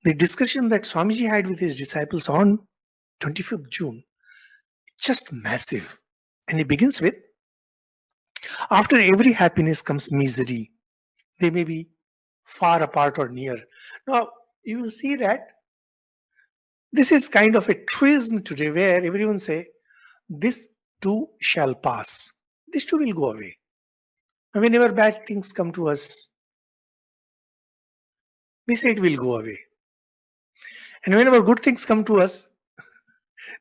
The discussion that Swamiji had with his disciples on 25th June, just massive. And he begins with, after every happiness comes misery. They may be far apart or near. Now, you will see that this is kind of a truism today where everyone say, this too shall pass. This too will go away. And whenever bad things come to us, we say it will go away. And whenever good things come to us,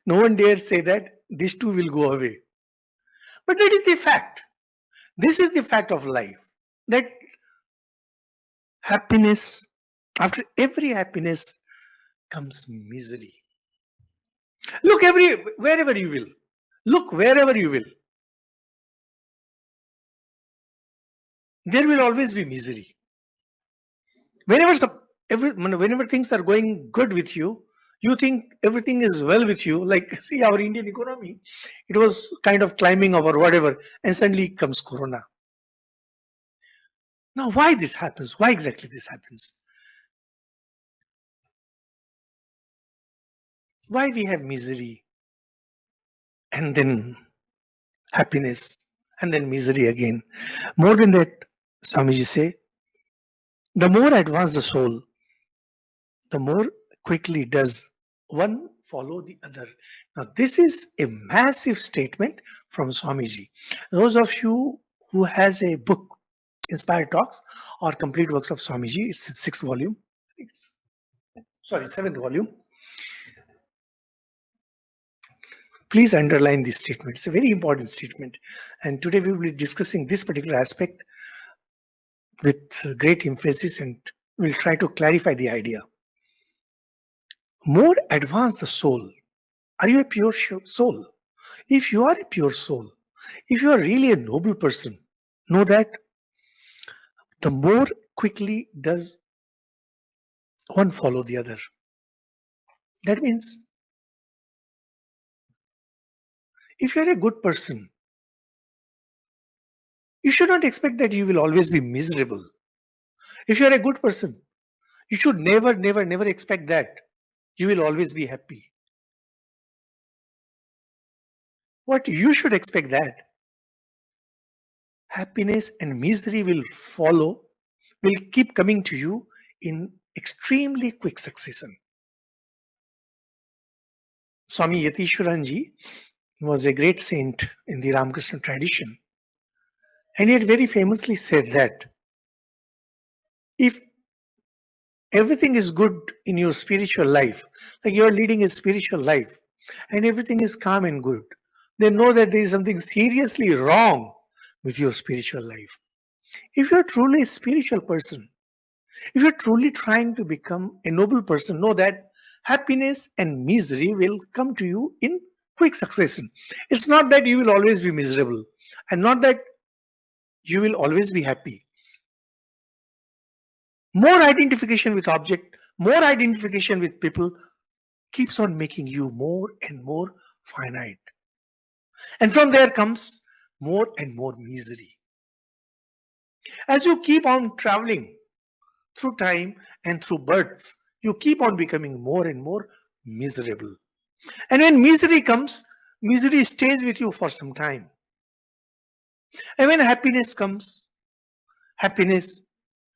no one dares say that this too will go away. But that is the fact. This is the fact of life. That happiness, after every happiness comes misery. Look wherever you will. Look wherever you will. There will always be misery. Whenever things are going good with you, you think everything is well with you. Like, see, our Indian economy, it was kind of climbing over whatever, and suddenly comes Corona. Now, why this happens? Why exactly this happens? Why we have misery, and then happiness, and then misery again? More than that, Swamiji say, the more advanced the soul, the more quickly does one follow the other. Now, this is a massive statement from Swamiji. Those of you who has a book, Inspired Talks, or Complete Works of Swamiji, it's its sixth volume. Seventh volume. Please underline this statement. It's a very important statement. And today we will be discussing this particular aspect with great emphasis, and we'll try to clarify the idea. More advanced the soul. Are you a pure soul? If you are a pure soul, if you are really a noble person, know that the more quickly does one follow the other. That means if you are a good person, you should not expect that you will always be miserable. If you are a good person, you should never expect that you will always be happy. What you should expect that happiness and misery will follow, will keep coming to you in extremely quick succession. Swami Yatishwaranji was a great saint in the Ramakrishna tradition. And he had very famously said that if everything is good in your spiritual life, like you are leading a spiritual life, and everything is calm and good, then know that there is something seriously wrong with your spiritual life. If you are truly a spiritual person, if you're truly trying to become a noble person, know that happiness and misery will come to you in quick succession. It's not that you will always be miserable, and not that you will always be happy. More identification with object, more identification with people keeps on making you more and more finite. And from there comes more and more misery. As you keep on traveling through time and through births, you keep on becoming more and more miserable. And when misery comes, misery stays with you for some time. And when happiness comes, happiness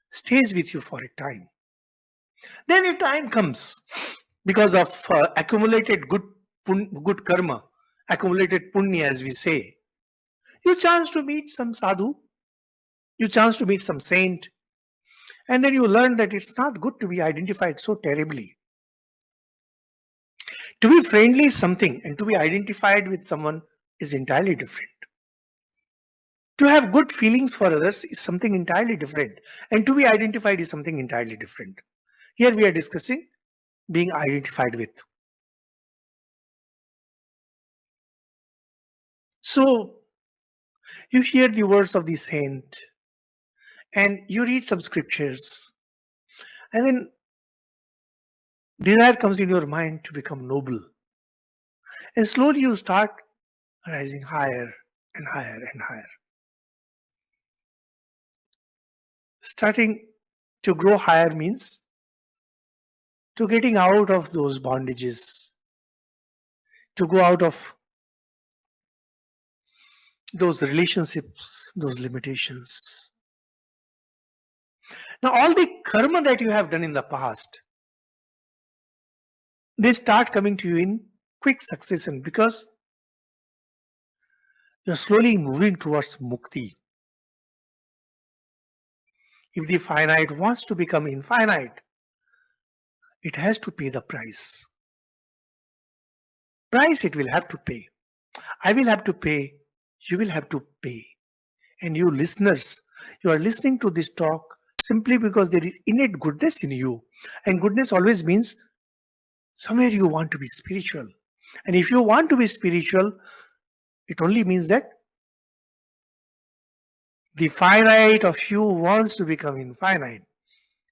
stays with you for a time. Then a time comes, because of accumulated good karma, accumulated punya, as we say, you chance to meet some sadhu, you chance to meet some saint, and then you learn that it's not good to be identified so terribly. To be friendly is something, and to be identified with someone is entirely different. To have good feelings for others is something entirely different, and to be identified is something entirely different. Here we are discussing being identified with. So, you hear the words of the saint, and you read some scriptures, and then desire comes in your mind to become noble. And slowly you start rising higher and higher and higher. Starting to grow higher means to getting out of those bondages, to go out of those relationships, those limitations. Now, all the karma that you have done in the past, they start coming to you in quick succession because you're slowly moving towards mukti. If the finite wants to become infinite, it has to pay the price. Price it will have to pay. I will have to pay. You will have to pay. And you listeners, you are listening to this talk simply because there is innate goodness in you. And goodness always means somewhere you want to be spiritual. And if you want to be spiritual, it only means that the finite of you wants to become infinite.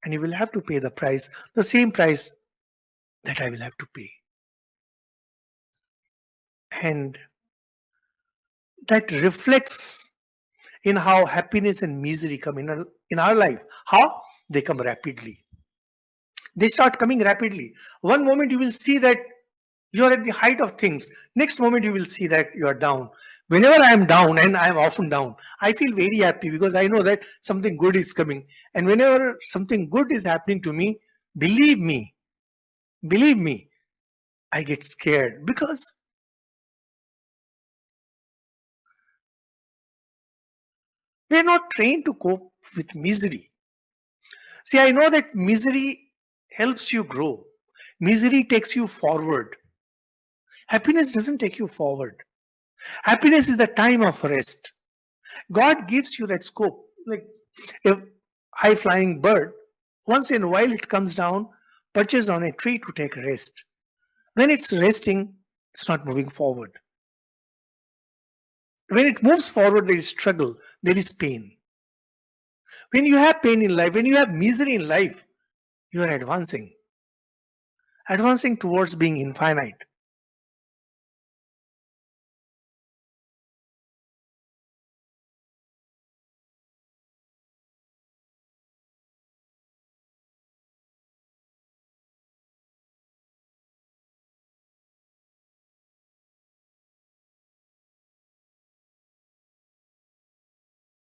And you will have to pay the price, the same price that I will have to pay. And that reflects in how happiness and misery come in our life. How? They come rapidly. They start coming rapidly. One moment you will see that you are at the height of things. Next moment you will see that you are down. Whenever I am down, and I am often down, I feel very happy because I know that something good is coming. And whenever something good is happening to me, believe me, I get scared because we are not trained to cope with misery. See, I know that misery helps you grow. Misery takes you forward. Happiness doesn't take you forward. Happiness is the time of rest. God gives you that scope. Like a high flying bird, once in a while it comes down, perches on a tree to take rest. When it's resting, it's not moving forward. When it moves forward, there is struggle, there is pain. When you have pain in life, when you have misery in life, you are advancing towards being infinite.